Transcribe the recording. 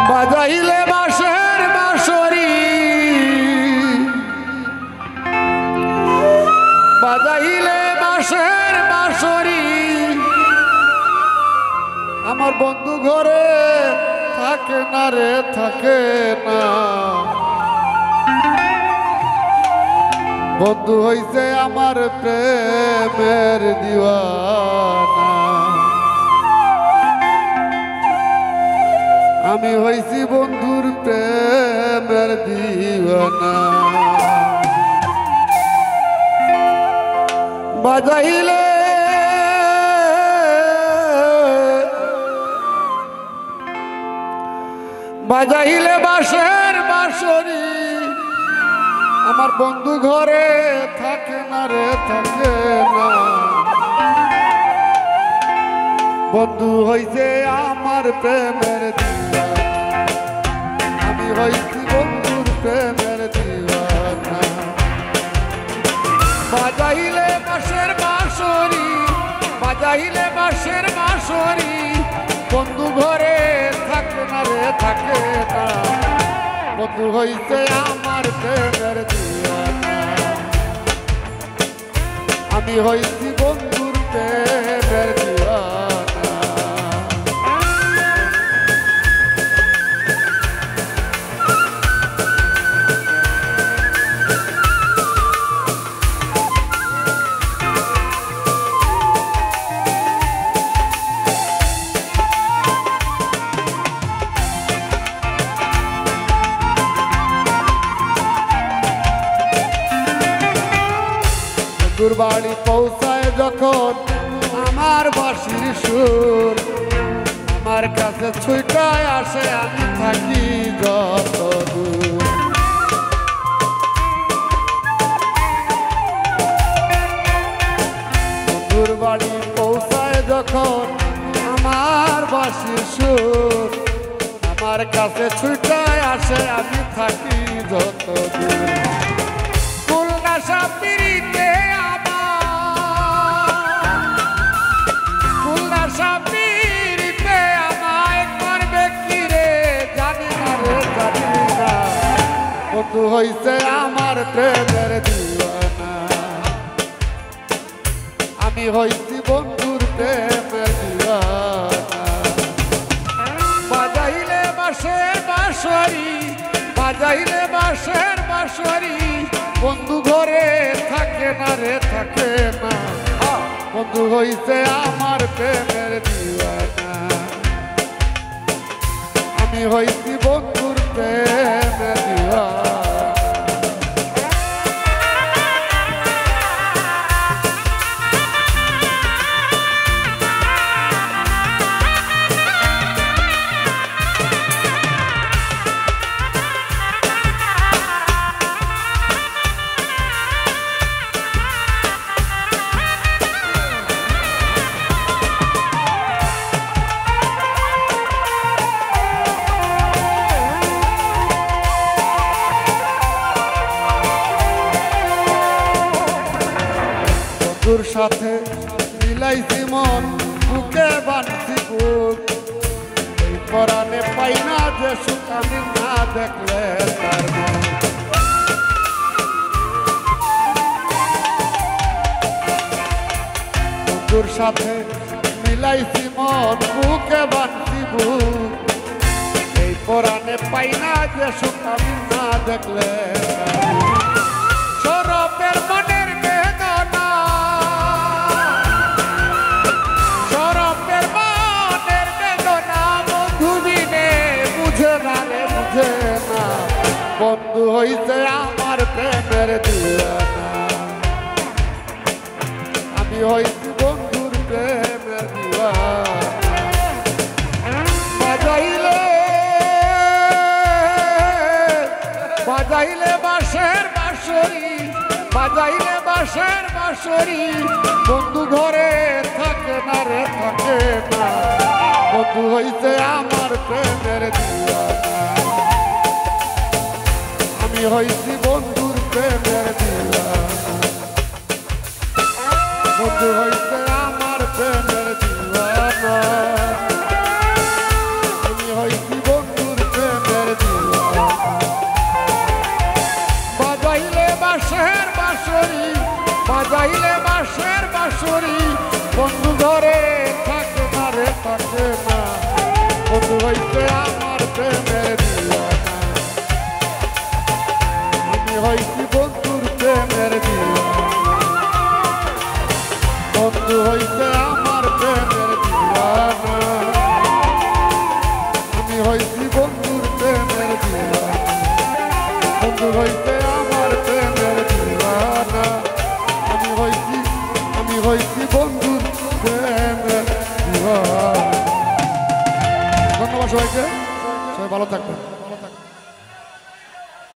বাজাইলে বাঁশের বাঁশরি, বাজাইলে বাঁশের বাঁশরি, আমার বন্ধু ঘরে থাকে না রে, থাকে না। বন্ধু হইছে আমার প্রেমের দিওয়ানা, আমি হইছি বন্ধুর প্রেমের দিওয়ানা। বাজাইলে বাজাইলে বাঁশের বাঁশরি, আমার বন্ধু ঘরে থাকে না রে, থাকে না। বন্ধু হইছে আমার প্রেমের দিওয়ানা, আমি হইছি বন্ধুর প্রেমের দিওয়ানা। বাজাইলে বাঁশের বাঁশরি, বাজাইলে বাঁশের বাঁশরি, বন্ধু ঘরে থাকে না রে, থাকে না। বন্ধু হইছে আমার প্রেমের দিওয়ানা, আমি হইছি বন্ধুর প্রেমের দিওয়ানা। বন্ধুর বাড়ি পৌঁছায় যখন আমার বাঁশির সুর, আমার কাছে ছুটায় আসে, আমি থাকি যত দূর। বন্ধুর বাড়ি পৌঁছায় যখন আমার বাঁশির সুর, আমার কাছে ছুটায় আসে, আমি থাকি যত দূর। কুলনাশা পিরিতে বন্ধু হইছে আমার প্রেমের দিওয়ানা, আমি হইছি বন্ধুর প্রেমের দিওয়ানা। বাজাইলে বাঁশের বাঁশরি, বাজাইলে বাঁশের বাঁশরি, বন্ধু ঘরে থাকে না রে, থাকে না। বন্ধু হইছে আমার প্রেমের দিওয়ানা, আমি হইছি বন্ধুর প্রেমের দিওয়ানা। বন্ধুর সাথে মিলাইছি মন, বুকে বাঁধছি বুক, এই পরাণে পাই না যে সুখ, আমি না দেখলে তার মন। বন্ধুর সাথে মিলাইছি মন, বুকে বাঁধছি বুক, এই পরাণে পাই না যে সুখ, আমি না দেখলে তার মন। সরবের মনের বেদনা, সরবের মনের বেদনা, বন্ধু বিনে বুঝে না রে, বুঝে না। বন্ধু হইছে আমার প্রেমের দিওয়ানা, আমি হইছি বন্ধুর প্রেমের দিওয়ানা। বাজাইলে বাজাইলে বাঁশের বাঁশরি, বাজাইলে বাঁশের বাঁশরি, বন্ধু ঘরে থাকে না রে, থাকে না। বন্ধু হইছে আমার প্রেমের দিওয়ানা, আমি হইছি বন্ধুর প্রেমের দিওয়ানা। বন্ধু হইছে আমার প্রেমের দিওয়ানা, আমি হইছি বন্ধুর বাজাইলে বাঁশের বাঁশরি বন্ধু ঘরে থাকে না রে থাকে না বন্ধু হইতে আমার প্রেমের দিওয়ানা আমি হইছি বন্ধুর প্রেমের দিওয়ানা বন্ধু হইতে আমার প্রেমের দিওয়ানা আমি হইছি বন্ধুর প্রেমের দিওয়ানা বন্ধু হইতে